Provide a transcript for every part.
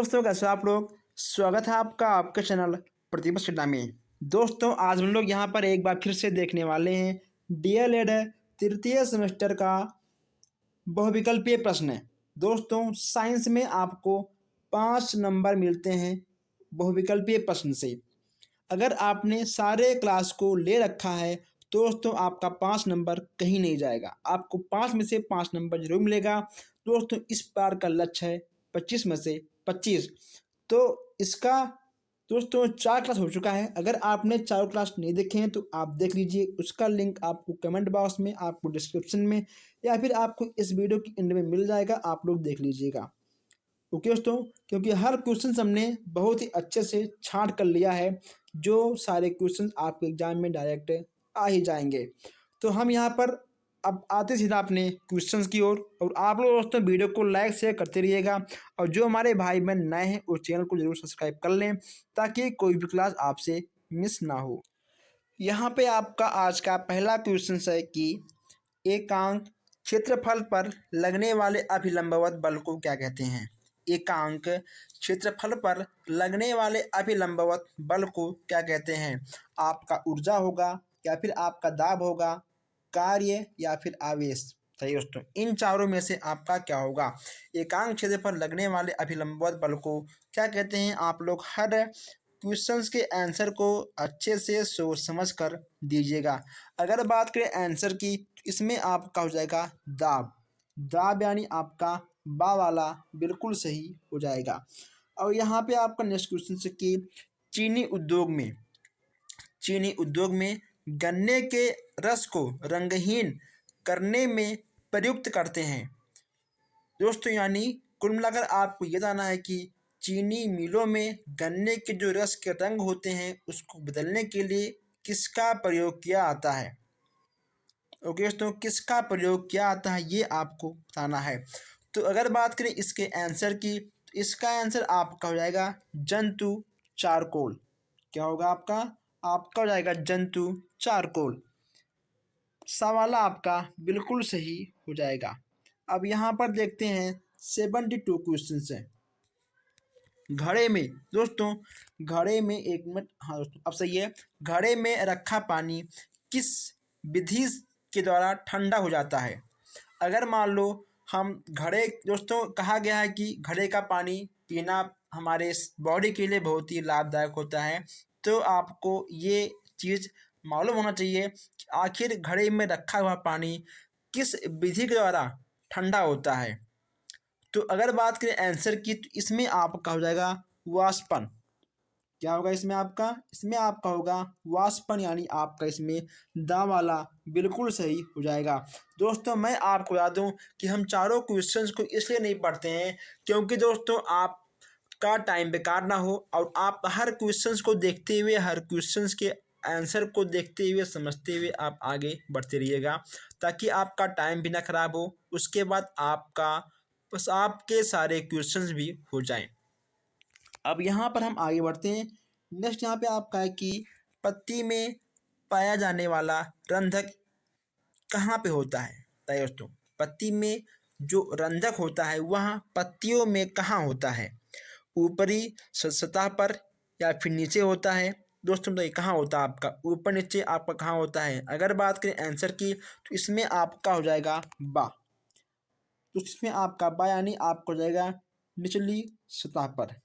दोस्तों, कैसे हो आप लोग। स्वागत है आपका आपके चैनल प्रतिभा सिन्हा में। दोस्तों, आज हम लोग यहाँ पर एक बार फिर से देखने वाले हैं डीएलएड तृतीय सेमेस्टर का बहुविकल्पीय प्रश्न है। दोस्तों, साइंस में आपको 5 नंबर मिलते हैं बहुविकल्पीय प्रश्न से। अगर आपने सारे क्लास को ले रखा है तो दोस्तों आपका 5 नंबर कहीं नहीं जाएगा, आपको 5 में से 5 नंबर जरूर मिलेगा। दोस्तों, इस बार का लक्ष्य है 25 में से 25। तो इसका दोस्तों 4 क्लास हो चुका है। अगर आपने 4 क्लास नहीं देखे हैं तो आप देख लीजिए, उसका लिंक आपको कमेंट बॉक्स में, आपको डिस्क्रिप्शन में, या फिर आपको इस वीडियो की एंड में मिल जाएगा, आप लोग देख लीजिएगा। ओके दोस्तों, क्योंकि हर क्वेश्चन हमने बहुत ही अच्छे से छांट कर लिया है, जो सारे क्वेश्चन आपके एग्जाम में डायरेक्ट आ ही जाएंगे। तो हम यहाँ पर अब आते सीधा अपने क्वेश्चंस की ओर, और आप लोग दोस्तों वीडियो को लाइक शेयर करते रहिएगा, और जो हमारे भाई बहन नए हैं उस चैनल को जरूर सब्सक्राइब कर लें ताकि कोई भी क्लास आपसे मिस ना हो। यहाँ पे आपका आज का पहला क्वेश्चन है कि एकांक क्षेत्रफल पर लगने वाले अभिलंबवत बल को क्या कहते हैं। एकांक क्षेत्रफल पर लगने वाले अभिलंबवत बल को क्या कहते हैं। आपका ऊर्जा होगा, या फिर आपका दाब होगा, कार्य, या फिर आवेश। सही दोस्तों, इन चारों में से आपका क्या होगा। एकांक क्षेत्र पर लगने वाले अभिलंबवत बल को क्या कहते हैं। आप लोग हर क्वेश्चंस के आंसर को अच्छे से सोच समझ कर दीजिएगा। अगर बात करें आंसर की, इसमें आपका हो जाएगा दाब। दाब यानी आपका बा वाला बिल्कुल सही हो जाएगा। और यहाँ पे आपका नेक्स्ट क्वेश्चन है कि चीनी उद्योग में गन्ने के रस को रंगहीन करने में प्रयुक्त करते हैं। दोस्तों, यानी कुल मिलाकर आपको ये जानना है कि चीनी मिलों में गन्ने के जो रस के रंग होते हैं उसको बदलने के लिए किसका प्रयोग किया आता है। ओके दोस्तों, किसका प्रयोग किया आता है ये आपको बताना है। तो अगर बात करें इसके आंसर की, तो इसका आंसर आपका हो जाएगा जंतु चारकोल। क्या होगा आपका हो जाएगा जंतु चारकोल। सवाल आपका बिल्कुल सही हो जाएगा। अब यहाँ पर देखते हैं 72 क्वेश्चन है घड़े में। दोस्तों, घड़े में एक मिनट, हाँ दोस्तों अब सही है। घड़े में रखा पानी किस विधि के द्वारा ठंडा हो जाता है। अगर मान लो हम घड़े, दोस्तों कहा गया है कि घड़े का पानी पीना हमारे बॉडी के लिए बहुत ही लाभदायक होता है। तो आपको ये चीज़ मालूम होना चाहिए कि आखिर घड़े में रखा हुआ पानी किस विधि के द्वारा ठंडा होता है। तो अगर बात करें आंसर की, तो इसमें आपका हो जाएगा वाष्पन। क्या होगा इसमें आपका होगा वाष्पन, यानी आपका इसमें दा वाला बिल्कुल सही हो जाएगा। दोस्तों, मैं आपको बता दूं कि हम चारों क्वेश्चंस को इसलिए नहीं पढ़ते हैं क्योंकि दोस्तों आपका टाइम बेकार ना हो, और आप हर क्वेश्चंस को देखते हुए, हर क्वेश्चंस के आंसर को देखते हुए, समझते हुए आप आगे बढ़ते रहिएगा, ताकि आपका टाइम भी ना खराब हो, उसके बाद आपके सारे क्वेश्चंस भी हो जाएं। अब यहाँ पर हम आगे बढ़ते हैं। नेक्स्ट यहाँ पे आपका है कि पत्ती में पाया जाने वाला रंध्रक कहाँ पे होता है। तो दोस्तों, पत्ती में जो रंध्रक होता है वह पत्तियों में कहाँ होता है। ऊपरी सतह पर या फिर नीचे होता है। दोस्तों, तो ये कहाँ होता है आपका, ऊपर नीचे आपका कहाँ होता है। अगर बात करें आंसर की, तो इसमें आपका हो जाएगा बा। तो इसमें आपका बा यानी आपका हो जाएगा निचली सतह पर।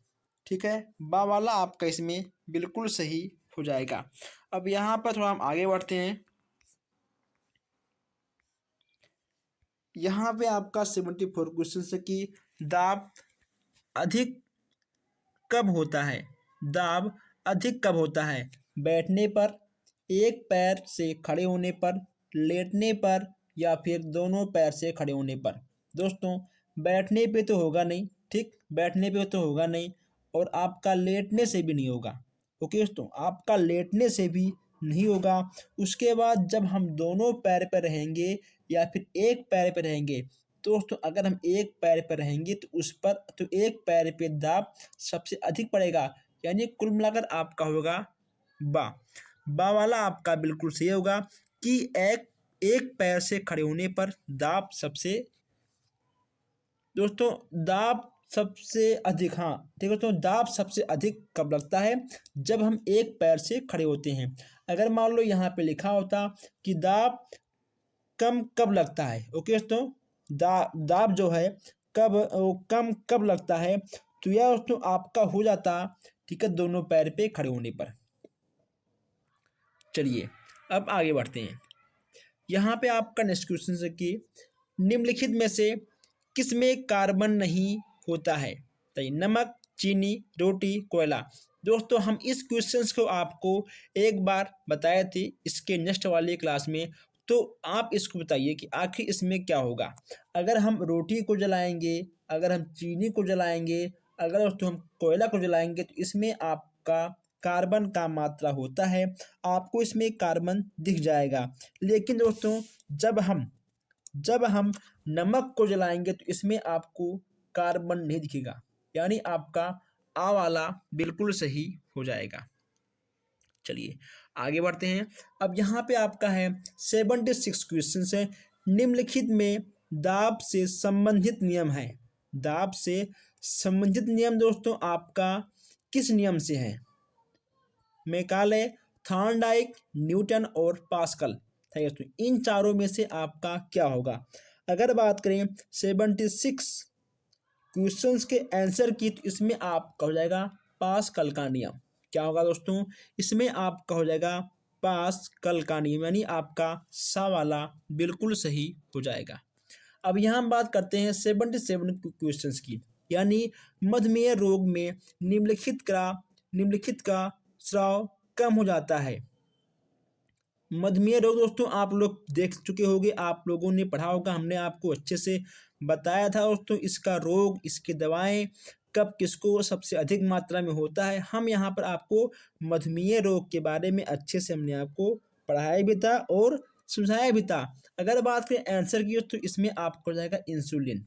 ठीक है, बा वाला आपका इसमें बिल्कुल सही हो जाएगा। अब यहाँ पर थोड़ा हम आगे बढ़ते हैं। यहाँ पे आपका 74 क्वेश्चन है कि दाब अधिक कब होता है। दाब अधिक कब होता है। बैठने पर, एक पैर से खड़े होने पर, लेटने पर, या फिर दोनों पैर से खड़े होने पर। दोस्तों, बैठने पे तो होगा नहीं, ठीक, बैठने पे तो होगा नहीं, और आपका लेटने से भी नहीं होगा। ओके दोस्तों, आपका लेटने से भी नहीं होगा। उसके बाद जब हम दोनों पैर पर रहेंगे या फिर एक पैर पर रहेंगे, तो दोस्तों अगर हम एक पैर पर रहेंगे तो उस पर, तो एक पैर पे दाब सबसे अधिक पड़ेगा, यानी कुल मिलाकर आपका होगा बा। बा वाला आपका बिल्कुल सही होगा कि एक पैर से खड़े होने पर दाब सबसे, दोस्तों दाब सबसे अधिक, हाँ ठीक है दोस्तों, दाब सबसे अधिक कब लगता है? जब हम एक पैर से खड़े होते हैं। अगर मान लो यहाँ पे लिखा होता कि दाब कम कब लगता है, ओके दोस्तों, दाब जो है कब वो कम कब लगता है, तो यह दोस्तों आपका हो जाता, ठीक है, दोनों पैर पे खड़े होने पर। चलिए अब आगे बढ़ते हैं। यहाँ पे आपका नेक्स्ट क्वेश्चन है कि निम्नलिखित में से किस में कार्बन नहीं होता है? तो नमक, चीनी, रोटी, कोयला। दोस्तों हम इस क्वेश्चन को आपको एक बार बताए थे इसके नेक्स्ट वाले क्लास में, तो आप इसको बताइए कि आखिर इसमें क्या होगा। अगर हम रोटी को जलाएंगे, अगर हम चीनी को जलाएंगे, अगर दोस्तों हम कोयला को जलाएंगे, तो इसमें आपका कार्बन का मात्रा होता है, आपको इसमें कार्बन दिख जाएगा। लेकिन दोस्तों जब हम नमक को जलाएंगे तो इसमें आपको कार्बन नहीं दिखेगा, यानी आपका आ वाला बिल्कुल सही हो जाएगा। चलिए आगे बढ़ते हैं। अब यहाँ पे आपका है 76 क्वेश्चन है। निम्नलिखित में दाब से संबंधित नियम है। दाब से संबंधित नियम दोस्तों आपका किस नियम से है? मैकाले, थॉर्नडाइक, न्यूटन और पास्कल। तो इन चारों में से आपका क्या होगा? अगर बात करें 76 क्वेश्चंस के आंसर की, तो इसमें आपका हो जाएगा पास्कल का नियम। क्या होगा दोस्तों? इसमें आपका हो जाएगा पास्कल का नियम, यानी आपका सा वाला बिल्कुल सही हो जाएगा। अब यहाँ हम बात करते हैं 77 क्वेश्चंस की, यानी मधुमेह रोग में निम्नलिखित का स्राव कम हो जाता है। मधुमेह रोग दोस्तों आप लोग देख चुके होंगे, आप लोगों ने पढ़ा होगा, हमने आपको अच्छे से बताया था दोस्तों इसका रोग, इसकी दवाएं, कब किसको सबसे अधिक मात्रा में होता है। हम यहाँ पर आपको मधुमेह रोग के बारे में अच्छे से हमने आपको पढ़ाया भी था और समझाया भी था। अगर बात करें आंसर की तो इसमें आपको हो जाएगा इंसुलिन।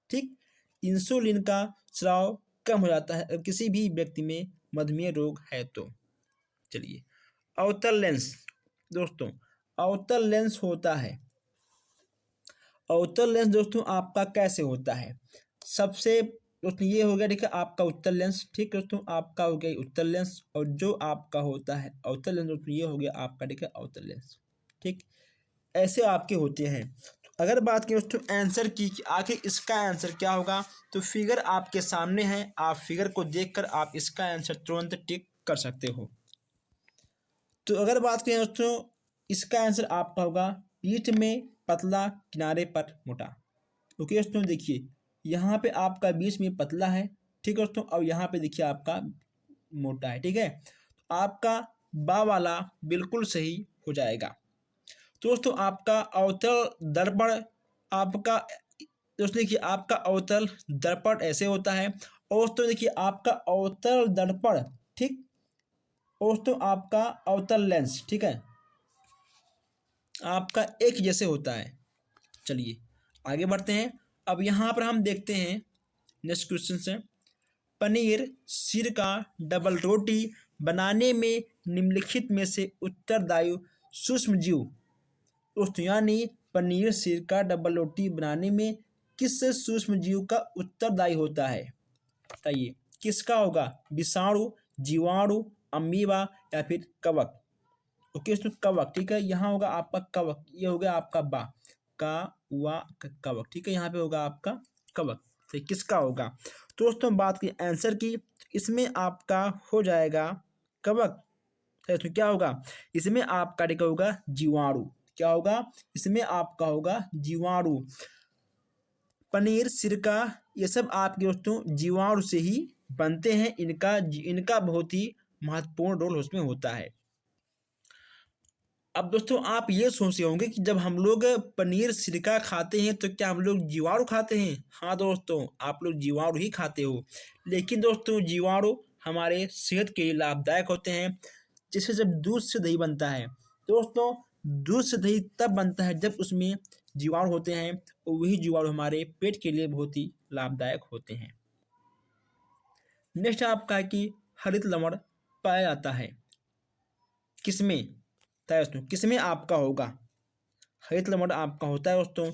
ठीक, इंसुलिन का स्राव कम हो जाता है किसी भी व्यक्ति में मधुमेह रोग है तो। चलिए अवतल लेंस दोस्तों, अवतल लेंस होता है। अवतल लेंस दोस्तों आपका कैसे होता है? सबसे दोस्तों ये हो गया, ठीक है, आपका उत्तल लेंस। ठीक है दोस्तों, आपका हो गया उत्तल लेंस, और जो आपका होता है अवतल लेंस दोस्तों ये हो गया आपका, ठीक है, अवतल लेंस। ठीक, ऐसे आपके होते हैं। तो अगर बात करें दोस्तों आंसर की कि आखिर इसका आंसर क्या होगा, तो फिगर आपके सामने है, आप फिगर को देखकर आप इसका आंसर तुरंत टिक कर सकते हो। तो अगर बात करें दोस्तों इसका आंसर आपका होगा पीठ में पतला, किनारे पर मोटा। ओके दोस्तों, देखिए यहाँ पे आपका बीच में पतला है, ठीक है दोस्तों, और यहाँ पे देखिए आपका मोटा है। ठीक है, तो आपका बा वाला बिल्कुल सही हो जाएगा। दोस्तों आपका अवतल दर्पण, आपका दोस्तों देखिए आपका अवतल दर्पण ऐसे होता है, और दोस्तों देखिए आपका अवतल दर्पण, ठीक, और दोस्तों आपका अवतल लेंस, ठीक है, आपका एक जैसे होता है। चलिए आगे बढ़ते हैं। अब यहाँ पर हम देखते हैं नेक्स्ट क्वेश्चन से, पनीर, सिरका, डबल रोटी बनाने में निम्नलिखित में से उत्तरदायी सूक्ष्म जीव दोस्तों, यानी पनीर, सिरका, डबल रोटी बनाने में किस सूक्ष्म जीव का उत्तरदायी होता है? बताइए किसका होगा? विषाणु, जीवाणु, अमीबा या फिर कवक। ओके तो कवक, ठीक है, यहाँ होगा आपका कवक, ये हो गया आपका बा का वा कवक। ठीक है, यहाँ पे होगा आपका कवक। तो किसका होगा? तो दोस्तों बात की आंसर की, इसमें आपका हो जाएगा कवक। तो क्या होगा इसमें आपका ठीक होगा जीवाणु। क्या होगा इसमें आपका होगा जीवाणु। पनीर, सिरका ये सब आपके दोस्तों जीवाणु से ही बनते हैं, इनका बहुत ही महत्वपूर्ण रोल उसमें होता है। अब दोस्तों आप ये सोच रहे होंगे कि जब हम लोग पनीर, सिरका खाते हैं तो क्या हम लोग जीवाणु खाते हैं? हाँ दोस्तों, आप लोग जीवाणु ही खाते हो, लेकिन दोस्तों जीवाणु हमारे सेहत के लिए लाभदायक होते हैं। जैसे जब दूध से दही बनता है दोस्तों, दूध से दही तब बनता है जब उसमें जीवाणु होते हैं, और वही जीवाणु हमारे पेट के लिए बहुत ही लाभदायक होते हैं। नेक्स्ट आपका है कि हरित लवण पाया जाता है किसमें? दोस्तों किसमें आपका होगा हरित लवण? आपका होता है दोस्तों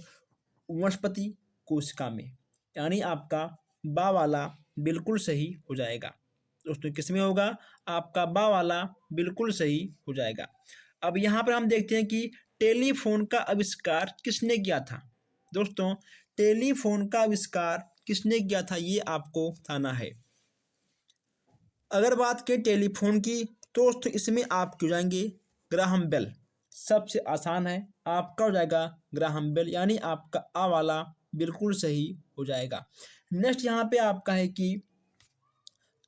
वनस्पति कोशिका में, यानी आपका बा वाला बिल्कुल सही हो जाएगा। दोस्तों किसमें होगा? आपका बा वाला बिल्कुल सही हो जाएगा। अब यहाँ पर हम देखते हैं कि टेलीफोन का आविष्कार किसने किया था। दोस्तों टेलीफोन का आविष्कार किसने किया था ये आपको बताना है। अगर बात करें टेलीफोन की तो दोस्तों इसमें आप क्यों जाएंगे? ग्राहम बेल सबसे आसान है, आपका हो जाएगा ग्राहम बेल, यानी आपका आ वाला बिल्कुल सही हो जाएगा। नेक्स्ट यहाँ पे आपका है कि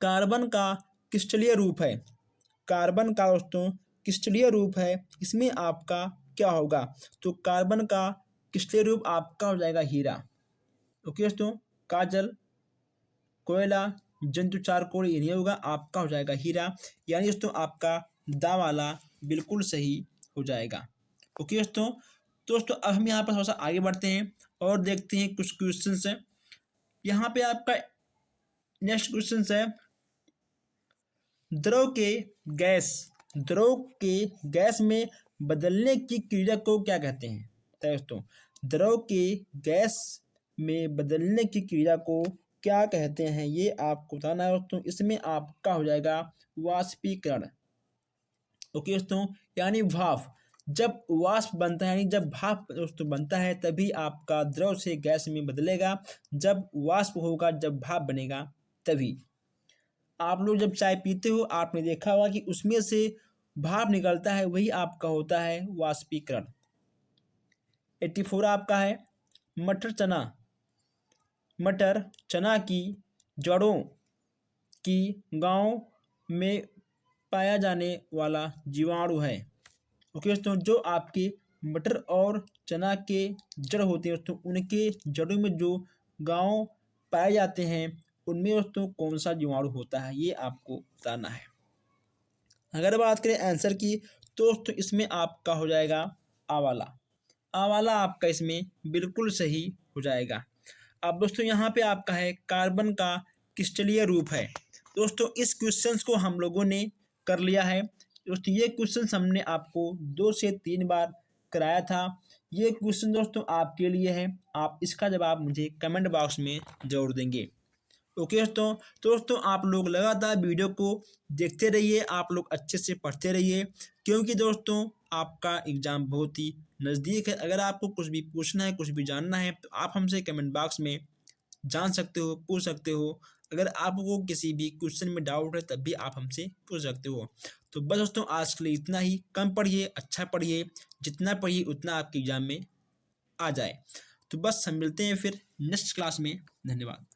कार्बन का क्रिस्टलीय रूप है। कार्बन का दोस्तों क्रिस्टलीय रूप है, इसमें आपका क्या होगा? तो कार्बन का क्रिस्टलीय रूप आपका हो जाएगा हीरा। ओके दोस्तों, काजल, कोयला, जंतु चारकोल ये नहीं होगा, आपका हो जाएगा हीरा, यानी दोस्तों आपका दा वाला बिल्कुल सही हो जाएगा। ओके दोस्तों अब हम यहाँ पर थोड़ा सा आगे बढ़ते हैं और देखते हैं कुछ क्वेश्चंस है। यहाँ पे आपका नेक्स्ट क्वेश्चन है, द्रव के गैस में बदलने की क्रिया को क्या कहते हैं? दोस्तों द्रव के गैस में बदलने की क्रिया को क्या कहते हैं ये आपको बताना है दोस्तों। इसमें आपका हो जाएगा वाष्पीकरण। ओके दोस्तों, यानी भाप, जब वाष्प बनता है यानी जब भाप दोस्तों बनता है तभी आपका द्रव से गैस में बदलेगा। जब वाष्प होगा, जब भाप बनेगा तभी। आप लोग जब चाय पीते हो आपने देखा होगा कि उसमें से भाप निकलता है, वही आपका होता है वाष्पीकरण। 84 आपका है मटर चना की जड़ों की गांव में पाया जाने वाला जीवाणु है। ओके दोस्तों, जो आपके मटर और चना के जड़ होते हैं दोस्तों, उनके जड़ों में जो गांव पाए जाते हैं उनमें दोस्तों कौन सा जीवाणु होता है ये आपको बताना है। अगर बात करें आंसर की तो दोस्तों इसमें आपका हो जाएगा आवाला। आवाला आपका इसमें बिल्कुल सही हो जाएगा। अब दोस्तों यहाँ पे आपका है कार्बन का क्रिस्टलीय रूप है। दोस्तों इस क्वेश्चंस को हम लोगों ने कर लिया है। दोस्तों ये क्वेश्चंस हमने आपको 2 से 3 बार कराया था। ये क्वेश्चन दोस्तों आपके लिए है, आप इसका जवाब मुझे कमेंट बॉक्स में जरूर देंगे। ओके दोस्तों आप लोग लगातार वीडियो को देखते रहिए, आप लोग अच्छे से पढ़ते रहिए, क्योंकि दोस्तों आपका एग्ज़ाम बहुत ही नज़दीक है। अगर आपको कुछ भी पूछना है, कुछ भी जानना है तो आप हमसे कमेंट बॉक्स में जान सकते हो, पूछ सकते हो। अगर आपको किसी भी क्वेश्चन में डाउट है तब भी आप हमसे पूछ सकते हो। तो बस दोस्तों आज के लिए इतना ही। कम पढ़िए, अच्छा पढ़िए, जितना पढ़िए उतना आपके एग्ज़ाम में आ जाए। तो बस हम मिलते हैं फिर नेक्स्ट क्लास में। धन्यवाद।